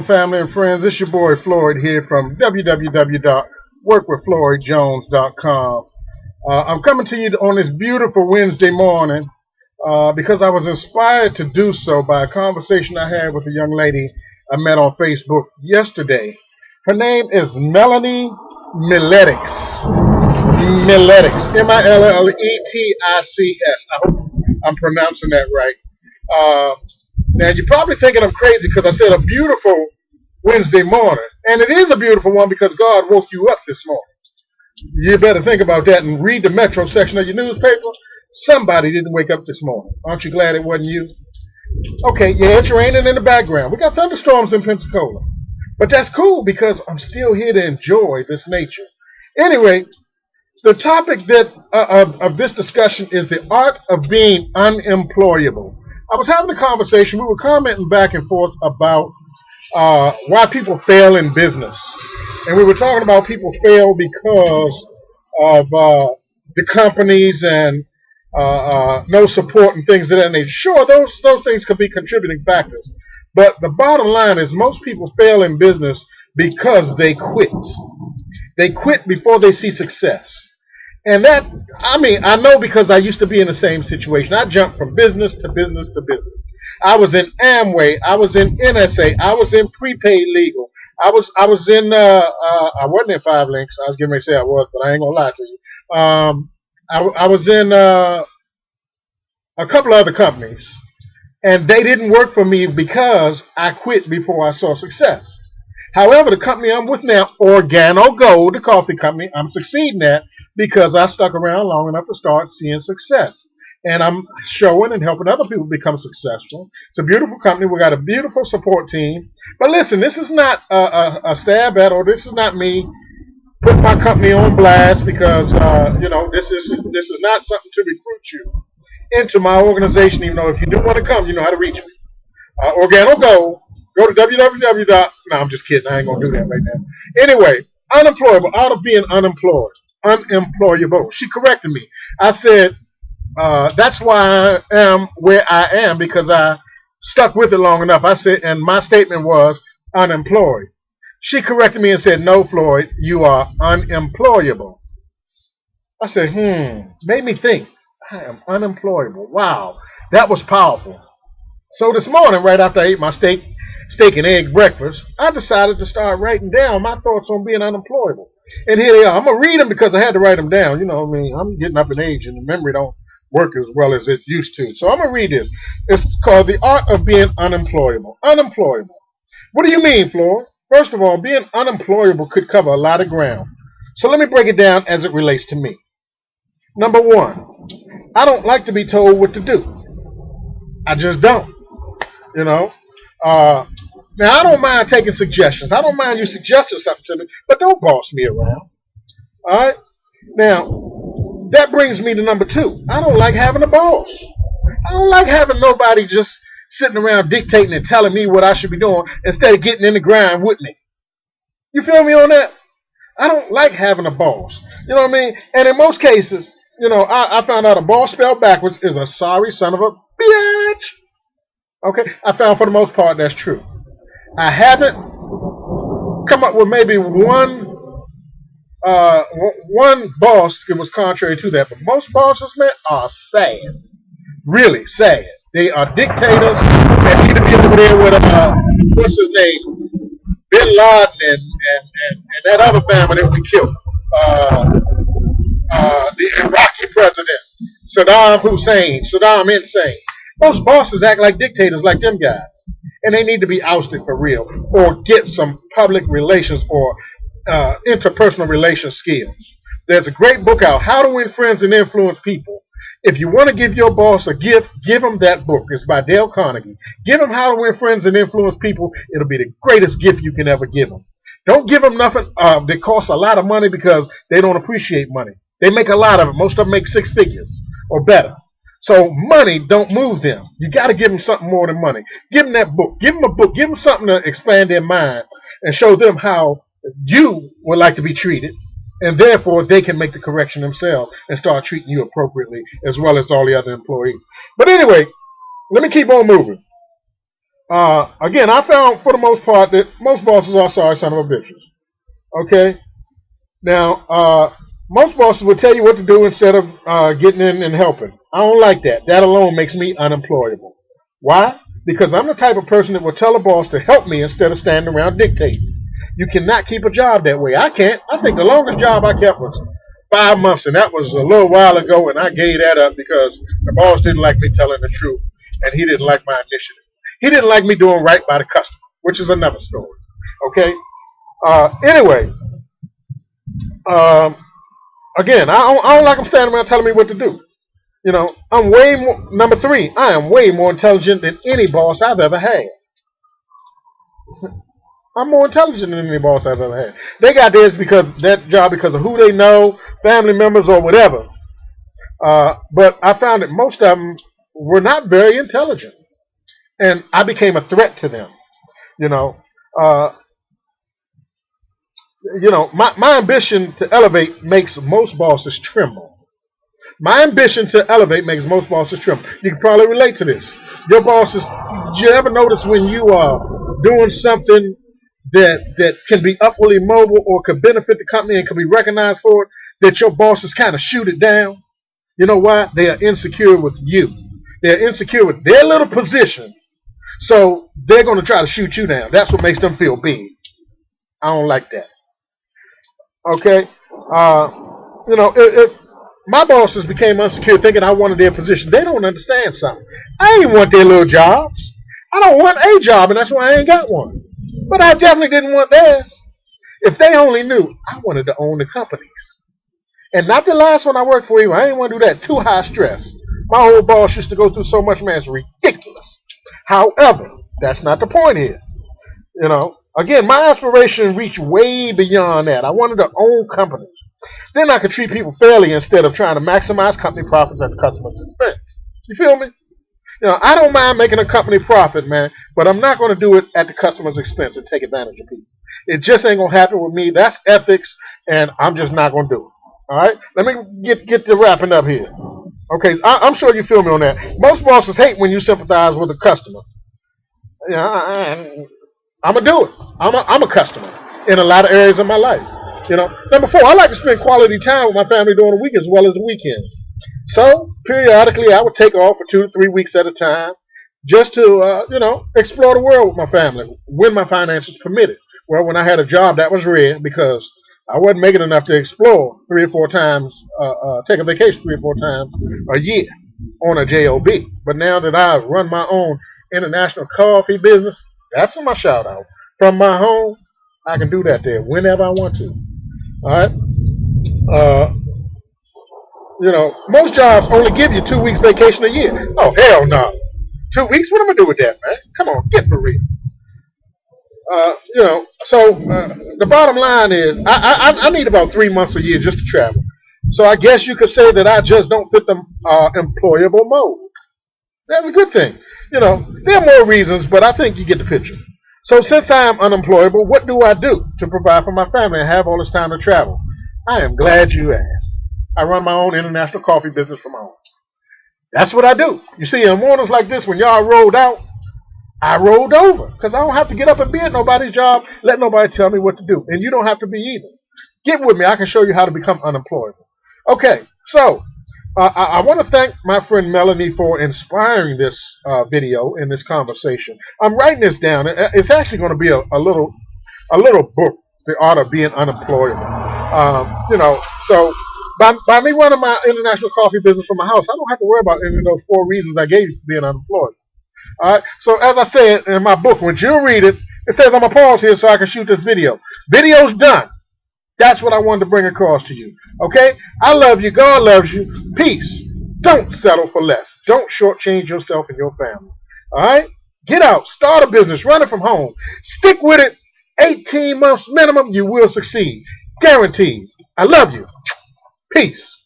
family and friends. It's your boy Floyd here from www.workwithfloydjones.com. I'm coming to you on this beautiful Wednesday morning because I was inspired to do so by a conversation I had with a young lady I met on Facebook yesterday. Her name is Melanie Milletics. Milletics. I hope I'm pronouncing that right. Now, you're probably thinking I'm crazy because I said a beautiful Wednesday morning. And it is a beautiful one because God woke you up this morning. You better think about that and read the Metro section of your newspaper. Somebody didn't wake up this morning. Aren't you glad it wasn't you? Okay, yeah, it's raining in the background. We got thunderstorms in Pensacola. But that's cool because I'm still here to enjoy this nature. Anyway, the topic of this discussion is the art of being unemployable. I was having a conversation. We were commenting back and forth about why people fail in business. And we were talking about people fail because of the companies and no support and things of that nature. Sure, those things could be contributing factors. But the bottom line is most people fail in business because they quit. They quit before they see success. And that, I know because I used to be in the same situation. I jumped from business to business to business. I was in Amway. I was in NSA. I was in prepaid legal. I was in, I wasn't in 5 Links. I was getting ready to say I was, but I ain't going to lie to you. I was in a couple of other companies, and they didn't work for me because I quit before I saw success. However, the company I'm with now, Organo Gold, the coffee company, I'm succeeding at because I stuck around long enough to start seeing success. And I'm showing and helping other people become successful. It's a beautiful company. We got a beautiful support team. But listen, this is not a stab at, or this is not me putting my company on blast because, this is not something to recruit you into my organization, even though if you do want to come, you know how to reach me. Organo Gold. Go to www. No, I'm just kidding. I ain't going to do that right now. Anyway, unemployable, out of being unemployed. Unemployable. She corrected me. I said, that's why I am where I am because I stuck with it long enough. I said, and my statement was unemployed. She corrected me and said, no, Floyd, you are unemployable. I said, made me think. I am unemployable. Wow, that was powerful. So this morning, right after I ate my steak and egg breakfast, I decided to start writing down my thoughts on being unemployable. And here they are. I'm going to read them because I had to write them down. I'm getting up in age and the memory don't work as well as it used to. So I'm going to read this. It's called The Art of Being Unemployable. Unemployable. What do you mean, Floyd? First of all, being unemployable could cover a lot of ground. So let me break it down as it relates to me. Number one, I don't like to be told what to do. I just don't. Now, I don't mind taking suggestions. I don't mind you suggesting something to me, but don't boss me around. All right? Now, that brings me to number two. I don't like having a boss. I don't like having nobody just sitting around dictating and telling me what I should be doing instead of getting in the grind with me. You feel me on that? I don't like having a boss. You know what I mean? And in most cases, I found out a boss spelled backwards is a sorry son of a bitch. Okay? I found for the most part that's true. I haven't come up with maybe one boss that was contrary to that, but most bosses, man, are sad. Really sad. They are dictators that need to be over there with what's his name? Bin Laden and that other family that we killed. The Iraqi president, Saddam Insane. Most bosses act like dictators like them guys. And they need to be ousted for real or get some public relations or interpersonal relations skills. There's a great book out, How to Win Friends and Influence People. If you want to give your boss a gift, give him that book. It's by Dale Carnegie. Give him How to Win Friends and Influence People. It'll be the greatest gift you can ever give him. Don't give them nothing that costs a lot of money because they don't appreciate money. They make a lot of it. Most of them make 6 figures or better. So money don't move them. You got to give them something more than money. Give them that book. Give them a book. Give them something to expand their mind and show them how you would like to be treated. And therefore, they can make the correction themselves and start treating you appropriately as well as all the other employees. But anyway, let me keep on moving. Again, I found for the most part that most bosses are sorry son of a bitches. Okay? Now, most bosses will tell you what to do instead of getting in and helping. I don't like that. That alone makes me unemployable. Why? Because I'm the type of person that will tell a boss to help me instead of standing around dictating. You cannot keep a job that way. I can't. I think the longest job I kept was 5 months, and that was a little while ago, and I gave that up because the boss didn't like me telling the truth, and he didn't like my initiative. He didn't like me doing right by the customer, which is another story. Okay? Anyway, um, again, I don't like them standing around telling me what to do. You know, I'm way more, number three, I am way more intelligent than any boss I've ever had. I'm more intelligent than any boss I've ever had. They got this because that job because of who they know, family members or whatever. But I found that most of them were not very intelligent, and I became a threat to them. You know, uh, my ambition to elevate makes most bosses tremble. My ambition to elevate makes most bosses tremble. You can probably relate to this. Your bosses, did you ever notice when you are doing something that can be upwardly mobile or could benefit the company and can be recognized for it, that your bosses kind of shoot it down? You know why? They are insecure with you. They're insecure with their little position. So they're going to try to shoot you down. That's what makes them feel big. I don't like that. Okay? If my bosses became insecure thinking I wanted their position, they don't understand something. I ain't want their little jobs. I don't want a job, and that's why I ain't got one. But I definitely didn't want theirs. If they only knew, I wanted to own the companies. And not the last one I worked for either. I didn't want to do that. Too high stress. My old boss used to go through so much, man, it's ridiculous. However, that's not the point here. You know, again, my aspiration reached way beyond that. I wanted to own companies. Then I could treat people fairly instead of trying to maximize company profits at the customer's expense. You feel me? You know, I don't mind making a company profit, man, but I'm not going to do it at the customer's expense and take advantage of people. It just ain't going to happen with me. That's ethics, and I'm just not going to do it. All right? Let me get to wrapping up here. Okay, I'm sure you feel me on that. Most bosses hate when you sympathize with a customer. You know, I'm going to do it. I'm a customer in a lot of areas of my life. You know, number four, I like to spend quality time with my family during the week as well as the weekends. So periodically, I would take off for 2 to 3 weeks at a time, just to explore the world with my family when my finances permitted. Well, when I had a job, that was rare because I wasn't making enough to explore 3 or 4 times, take a vacation 3 or 4 times a year on a job. But now that I run my own international coffee business, that's my shout out. From my home, I can do that there whenever I want to. All right. Most jobs only give you 2 weeks vacation a year. Oh, hell no. 2 weeks? What am I going to do with that, man? Come on, get for real. The bottom line is I need about 3 months a year just to travel. So I guess you could say that I just don't fit the employable mode. That's a good thing. You know, there are more reasons, but I think you get the picture. So since I am unemployable, what do I do to provide for my family and have all this time to travel? I am glad you asked. I run my own international coffee business from home. That's what I do. You see, in mornings like this, when y'all rolled out, I rolled over because I don't have to get up and be at nobody's job, let nobody tell me what to do. And you don't have to be either. Get with me. I can show you how to become unemployable. Okay, so I want to thank my friend Melanie for inspiring this video and this conversation. I'm writing this down. It's actually going to be a little book, The Art of Being Unemployable. So by me running my international coffee business from my house, I don't have to worry about any of those 4 reasons I gave you for being unemployed. All right. So as I said in my book, when you read it, it says I'm going to pause here so I can shoot this video. Video's done. That's what I wanted to bring across to you. Okay? I love you. God loves you. Peace. Don't settle for less. Don't shortchange yourself and your family. All right? Get out. Start a business. Run it from home. Stick with it. 18 months minimum. You will succeed. Guaranteed. I love you. Peace.